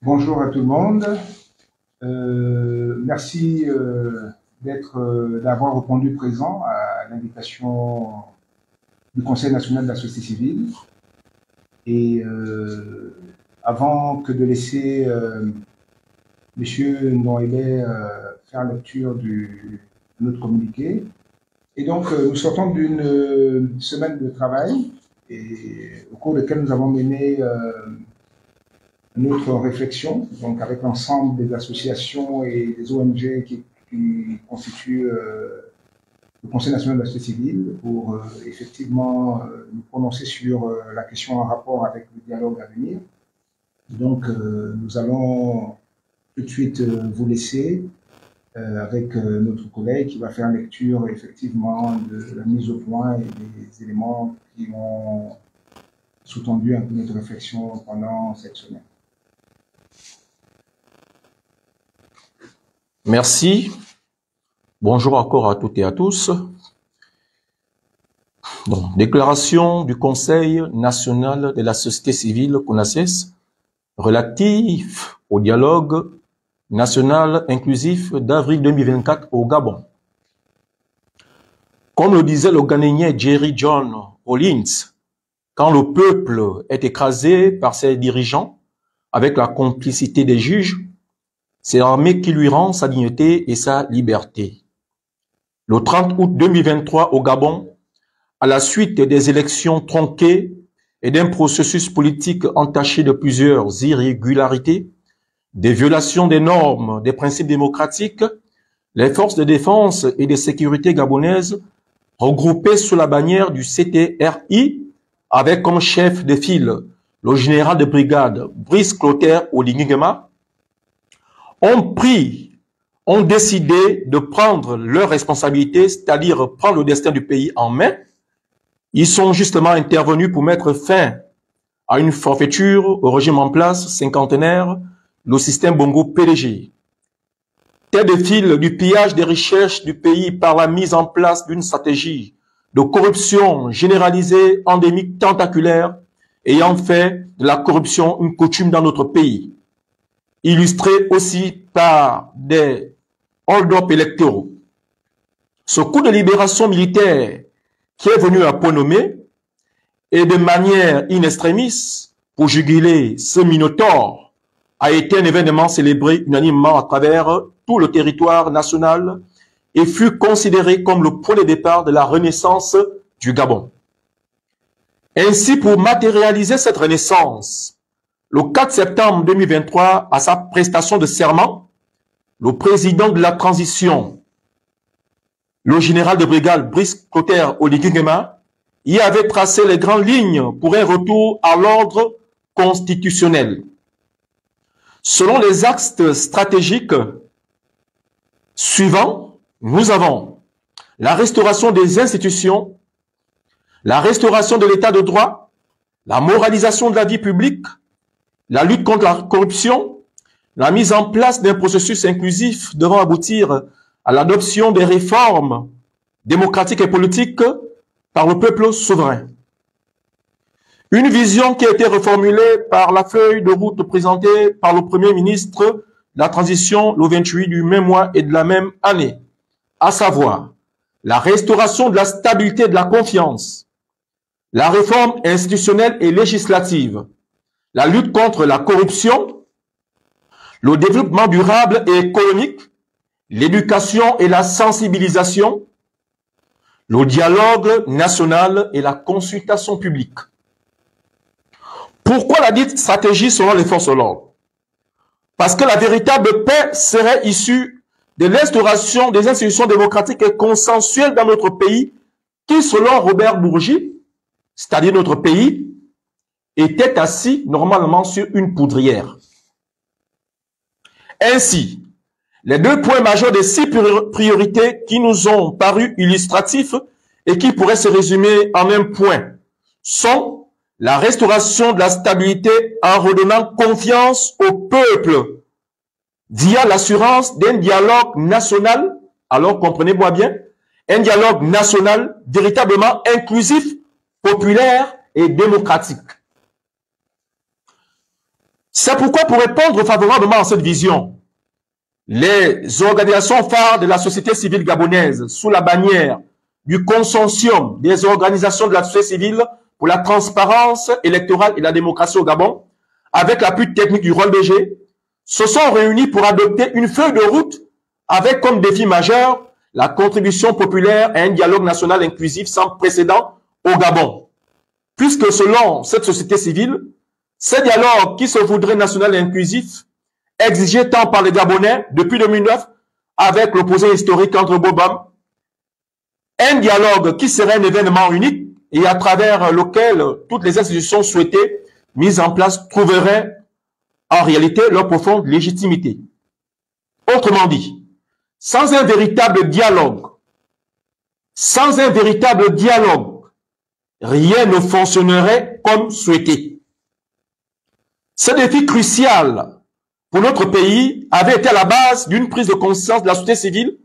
Bonjour à tout le monde. Merci d'avoir répondu présent à l'invitation du Conseil national de la société civile. Et avant que de laisser Monsieur Ndombele faire lecture de notre communiqué, et donc nous sortons d'une semaine de travail et au cours de laquelle nous avons mené notre réflexion, donc avec l'ensemble des associations et des ONG qui constituent le Conseil national de la société civile pour effectivement nous prononcer sur la question en rapport avec le dialogue à venir. Donc nous allons tout de suite vous laisser avec notre collègue qui va faire lecture effectivement de la mise au point et des éléments qui ont sous-tendu un peu notre réflexion pendant cette semaine. Merci. Bonjour encore à toutes et à tous. Donc, déclaration du Conseil national de la société civile CONACES relative au dialogue national inclusif d'avril 2024 au Gabon. Comme le disait le Ghanéen Jerry John Rawlings, quand le peuple est écrasé par ses dirigeants avec la complicité des juges, c'est l'armée qui lui rend sa dignité et sa liberté. Le 30 août 2023 au Gabon, à la suite des élections tronquées et d'un processus politique entaché de plusieurs irrégularités, des violations des normes, des principes démocratiques, les forces de défense et de sécurité gabonaises, regroupées sous la bannière du CTRI, avec comme chef de file le général de brigade Brice Clotaire Oligui-Nguema, ont décidé de prendre leurs responsabilités, c'est-à-dire prendre le destin du pays en main. Ils sont justement intervenus pour mettre fin à une forfaiture au régime en place cinquantenaire, le système Bongo PDG. Tête de fil du pillage des richesses du pays par la mise en place d'une stratégie de corruption généralisée, endémique, tentaculaire, ayant fait de la corruption une coutume dans notre pays. Illustré aussi par des hold-up électoraux. Ce coup de libération militaire qui est venu à point nommé et de manière in extremis pour juguler ce minotaure a été un événement célébré unanimement à travers tout le territoire national et fut considéré comme le point de départ de la renaissance du Gabon. Ainsi, pour matérialiser cette renaissance, le 4 septembre 2023, à sa prestation de serment, le président de la transition, le général de brigade Brice Clotaire Oligui-Nguema, y avait tracé les grandes lignes pour un retour à l'ordre constitutionnel. Selon les axes stratégiques suivants, nous avons la restauration des institutions, la restauration de l'état de droit, la moralisation de la vie publique, la lutte contre la corruption, la mise en place d'un processus inclusif devant aboutir à l'adoption des réformes démocratiques et politiques par le peuple souverain. Une vision qui a été reformulée par la feuille de route présentée par le Premier ministre de la transition le 28 du même mois et de la même année, à savoir la restauration de la stabilité et de la confiance, la réforme institutionnelle et législative, la lutte contre la corruption, le développement durable et économique, l'éducation et la sensibilisation, le dialogue national et la consultation publique. Pourquoi la dite stratégie selon les forces de l'ordre? Parce que la véritable paix serait issue de l'instauration des institutions démocratiques et consensuelles dans notre pays qui, selon Robert Bourgi, c'est-à-dire notre pays, était assis normalement sur une poudrière. Ainsi, les deux points majeurs des 6 priorités qui nous ont paru illustratifs et qui pourraient se résumer en un point sont la restauration de la stabilité en redonnant confiance au peuple via l'assurance d'un dialogue national, alors comprenez-moi bien, un dialogue national véritablement inclusif, populaire et démocratique. C'est pourquoi, pour répondre favorablement à cette vision, les organisations phares de la société civile gabonaise, sous la bannière du consortium des organisations de la société civile pour la transparence électorale et la démocratie au Gabon, avec l'appui technique du ROLBG, se sont réunis pour adopter une feuille de route avec comme défi majeur la contribution populaire à un dialogue national inclusif sans précédent au Gabon. Puisque selon cette société civile, ce dialogue qui se voudrait national et inclusif, exigé tant par les Gabonais depuis 2009 avec l'opposé historique entre Bobam, un dialogue qui serait un événement unique et à travers lequel toutes les institutions souhaitées mises en place trouveraient en réalité leur profonde légitimité. Autrement dit, sans un véritable dialogue, rien ne fonctionnerait comme souhaité. Ce défi crucial pour notre pays avait été à la base d'une prise de conscience de la société civile,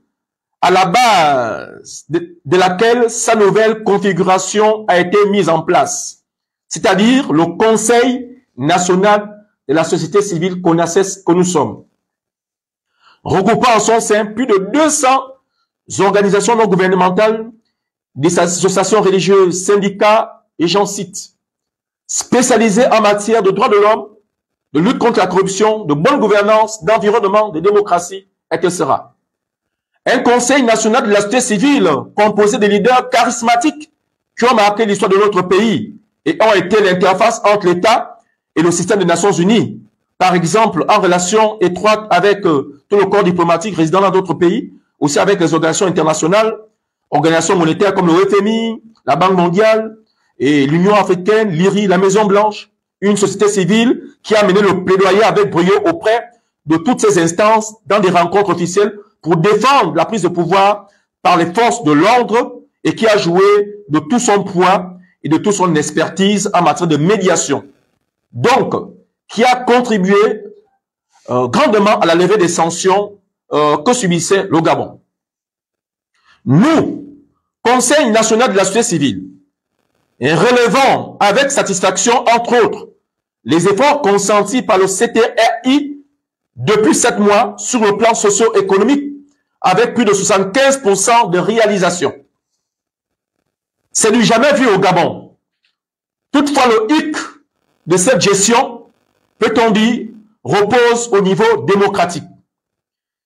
à la base de laquelle sa nouvelle configuration a été mise en place, c'est-à-dire le Conseil national de la société civile CONASES que nous sommes, regroupant en son sein plus de 200 organisations non gouvernementales, des associations religieuses, syndicats et j'en cite, spécialisées en matière de droits de l'homme, de lutte contre la corruption, de bonne gouvernance, d'environnement, de démocratie, etc. Un conseil national de la société civile composé de leaders charismatiques qui ont marqué l'histoire de notre pays et ont été l'interface entre l'État et le système des Nations Unies. Par exemple, en relation étroite avec tout le corps diplomatique résidant dans d'autres pays, aussi avec les organisations internationales, organisations monétaires comme le FMI, la Banque mondiale et l'Union africaine, l'IRI, la Maison Blanche, une société civile qui a mené le plaidoyer avec brio auprès de toutes ces instances dans des rencontres officielles pour défendre la prise de pouvoir par les forces de l'ordre et qui a joué de tout son poids et de toute son expertise en matière de médiation. Donc, qui a contribué grandement à la levée des sanctions que subissait le Gabon. Nous, Conseil national de la société civile, relevons avec satisfaction, entre autres, les efforts consentis par le CTRI depuis 7 mois sur le plan socio-économique, avec plus de 75% de réalisation. C'est du jamais vu au Gabon. Toutefois, le hic de cette gestion, peut-on dire, repose au niveau démocratique.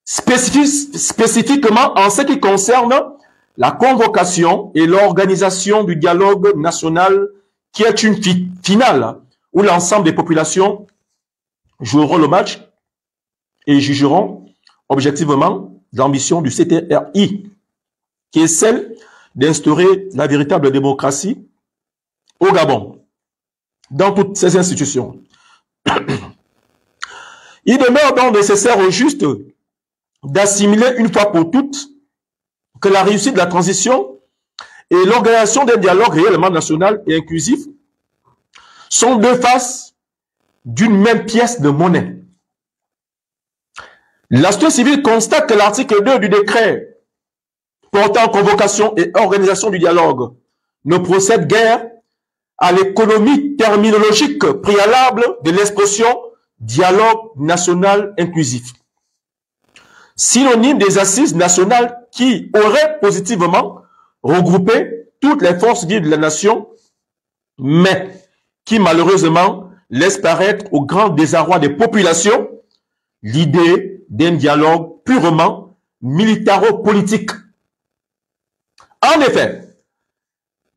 Spécifiquement en ce qui concerne la convocation et l'organisation du dialogue national qui est une finale où l'ensemble des populations joueront le match et jugeront objectivement l'ambition du CTRI, qui est celle d'instaurer la véritable démocratie au Gabon, dans toutes ces institutions. Il demeure donc nécessaire au juste d'assimiler une fois pour toutes que la réussite de la transition et l'organisation d'un dialogue réellement national et inclusif sont deux faces d'une même pièce de monnaie. La société civile constate que l'article 2 du décret portant convocation et organisation du dialogue ne procède guère à l'économie terminologique préalable de l'expression dialogue national inclusif, synonyme des assises nationales qui auraient positivement regroupé toutes les forces vives de la nation, mais qui malheureusement laissent paraître au grand désarroi des populations l'idée d'un dialogue purement militaro-politique. En effet,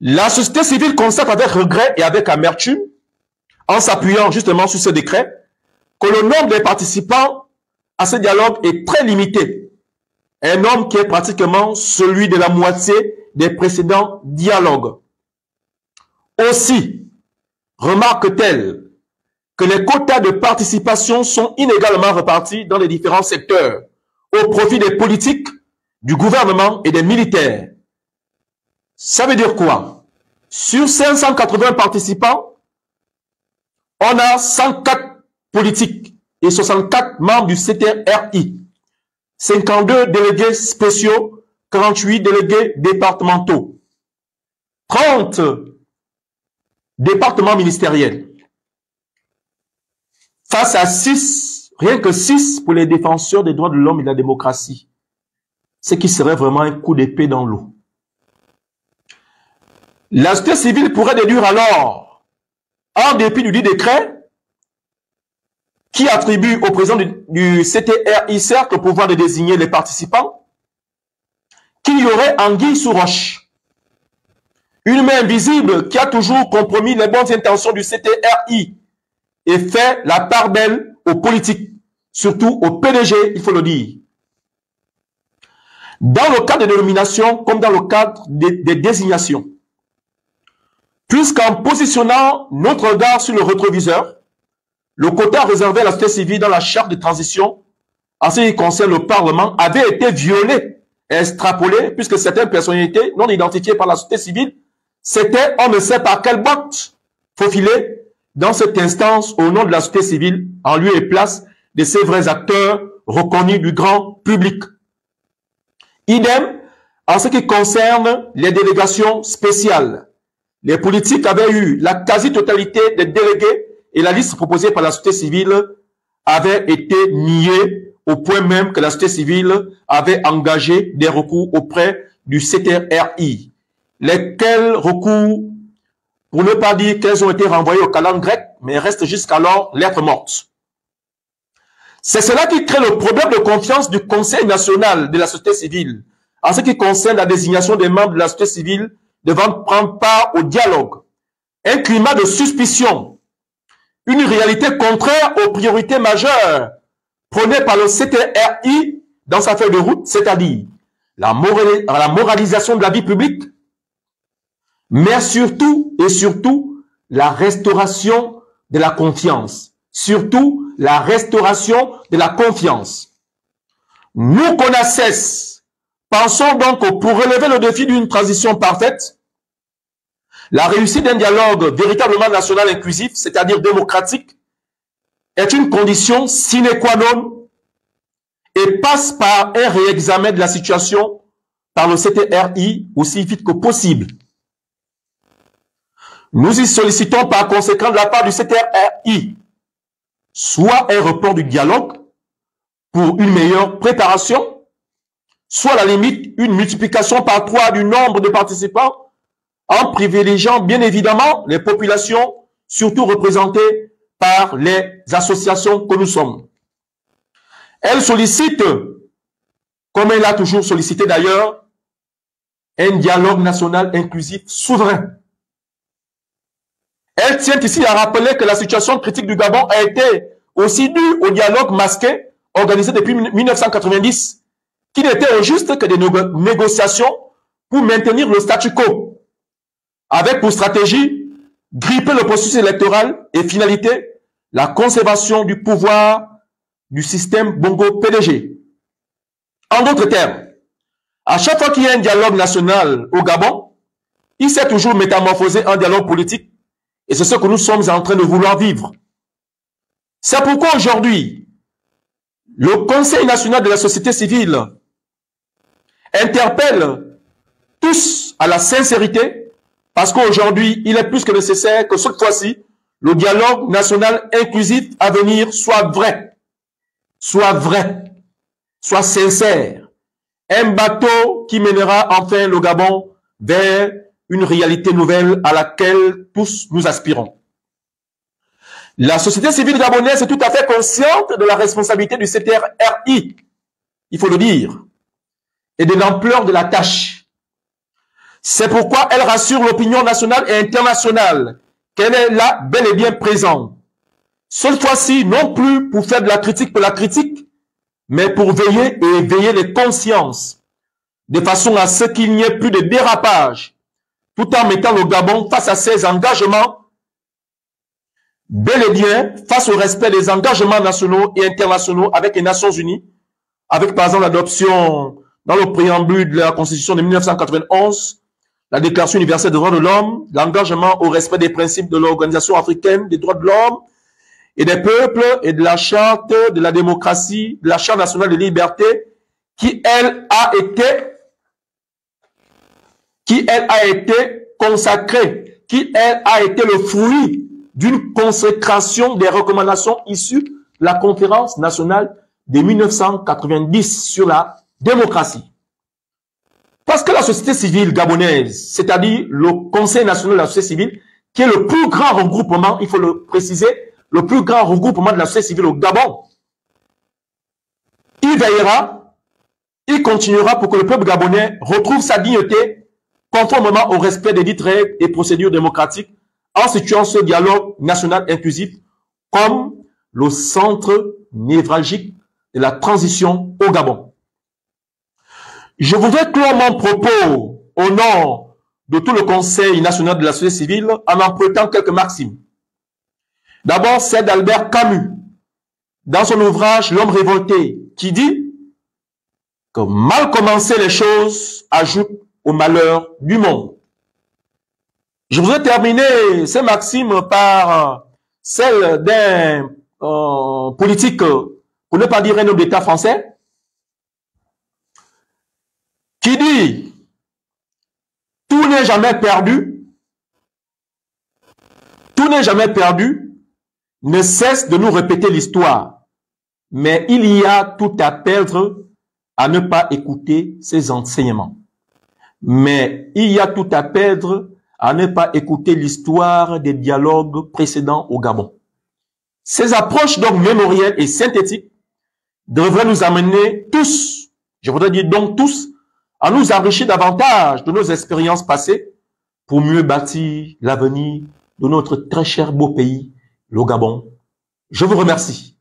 la société civile constate avec regret et avec amertume, en s'appuyant justement sur ce décret, que le nombre des participants à ce dialogue est très limité. Un nombre qui est pratiquement celui de la moitié des précédents dialogues. Aussi, remarque-t-elle que les quotas de participation sont inégalement répartis dans les différents secteurs, au profit des politiques, du gouvernement et des militaires. Ça veut dire quoi? Sur 580 participants, on a 104 politiques et 64 membres du CTRI, 52 délégués spéciaux, 48 délégués départementaux, 30 départements ministériels. face à 6, rien que 6 pour les défenseurs des droits de l'homme et de la démocratie. Ce qui serait vraiment un coup d'épée dans l'eau. La société civile pourrait déduire alors, en dépit du dit décret, qui attribue au président du CTRI certes le pouvoir de désigner les participants, qu'il y aurait anguille sous roche. Une main invisible qui a toujours compromis les bonnes intentions du CTRI et fait la part belle aux politiques, surtout au PDG, il faut le dire. Dans le cadre des nominations comme dans le cadre des désignations. Puisqu'en positionnant notre regard sur le rétroviseur, le quota réservé à la société civile dans la charte de transition, en ce qui concerne le Parlement, avait été violé et extrapolé, puisque certaines personnalités non identifiées par la société civile s'étaient, on ne sait par quelle botte, faufilées dans cette instance au nom de la société civile, en lieu et place de ces vrais acteurs reconnus du grand public. Idem, en ce qui concerne les délégations spéciales. Les politiques avaient eu la quasi-totalité des délégués et la liste proposée par la société civile avait été niée au point même que la société civile avait engagé des recours auprès du CTRI. Lesquels recours, pour ne pas dire qu'elles ont été renvoyées au calendrier grec, mais restent jusqu'alors lettres mortes. C'est cela qui crée le problème de confiance du Conseil national de la société civile en ce qui concerne la désignation des membres de la société civile devant prendre part au dialogue. Un climat de suspicion, une réalité contraire aux priorités majeures prônées par le CTRI dans sa feuille de route, c'est-à-dire la moralisation de la vie publique, mais surtout et surtout la restauration de la confiance. Surtout la restauration de la confiance. Nous, CONACES, pensons donc que pour relever le défi d'une transition parfaite, la réussite d'un dialogue véritablement national inclusif, c'est-à-dire démocratique, est une condition sine qua non et passe par un réexamen de la situation par le CTRI aussi vite que possible. Nous y sollicitons par conséquent de la part du CTRI soit un report du dialogue pour une meilleure préparation, soit à la limite une multiplication par 3 du nombre de participants en privilégiant bien évidemment les populations, surtout représentées par les associations que nous sommes. Elle sollicite, comme elle a toujours sollicité d'ailleurs, un dialogue national inclusif souverain. Elle tient ici à rappeler que la situation critique du Gabon a été aussi due au dialogue masqué organisé depuis 1990, qui n'était au juste que des négociations pour maintenir le statu quo, avec pour stratégie gripper le processus électoral et finalité la conservation du pouvoir du système Bongo-PDG. En d'autres termes, à chaque fois qu'il y a un dialogue national au Gabon, il s'est toujours métamorphosé en dialogue politique et c'est ce que nous sommes en train de vouloir vivre. C'est pourquoi aujourd'hui, le Conseil national de la société civile interpelle tous à la sincérité parce qu'aujourd'hui, il est plus que nécessaire que cette fois-ci, le dialogue national inclusif à venir soit vrai, soit sincère. Un bateau qui mènera enfin le Gabon vers une réalité nouvelle à laquelle tous nous aspirons. La société civile gabonaise est tout à fait consciente de la responsabilité du CTRI, il faut le dire, et de l'ampleur de la tâche. C'est pourquoi elle rassure l'opinion nationale et internationale qu'elle est là bel et bien présente. Cette fois-ci, non plus pour faire de la critique pour la critique, mais pour veiller et éveiller les consciences, de façon à ce qu'il n'y ait plus de dérapage, tout en mettant le Gabon face à ses engagements, bel et bien face au respect des engagements nationaux et internationaux avec les Nations Unies, avec par exemple l'adoption dans le préambule de la Constitution de 1991, la Déclaration universelle des droits de l'homme, l'engagement au respect des principes de l'Organisation africaine des droits de l'homme et des peuples et de la Charte de la démocratie, de la Charte nationale des libertés, qui elle a été consacrée, qui elle a été le fruit d'une consécration des recommandations issues de la conférence nationale de 1990 sur la démocratie. Parce que la société civile gabonaise, c'est-à-dire le Conseil national de la société civile, qui est le plus grand regroupement, il faut le préciser, le plus grand regroupement de la société civile au Gabon, il veillera, il continuera pour que le peuple gabonais retrouve sa dignité conformément au respect des dites règles et procédures démocratiques en situant ce dialogue national inclusif comme le centre névralgique de la transition au Gabon. Je voudrais clore mon propos au nom de tout le Conseil national de la société civile en empruntant quelques maximes. D'abord, celle d'Albert Camus, dans son ouvrage L'homme révolté, qui dit que mal commencer les choses ajoute au malheur du monde. Je voudrais terminer ces maximes par celle d'un politique, pour ne pas dire un homme d'État français, qui dit « Tout n'est jamais perdu, tout n'est jamais perdu, ne cesse de nous répéter l'histoire, mais il y a tout à perdre à ne pas écouter ses enseignements. Mais il y a tout à perdre à ne pas écouter l'histoire des dialogues précédents au Gabon. » Ces approches donc mémorielles et synthétiques devraient nous amener tous, je voudrais dire donc tous, à nous enrichir davantage de nos expériences passées pour mieux bâtir l'avenir de notre très cher beau pays, le Gabon. Je vous remercie.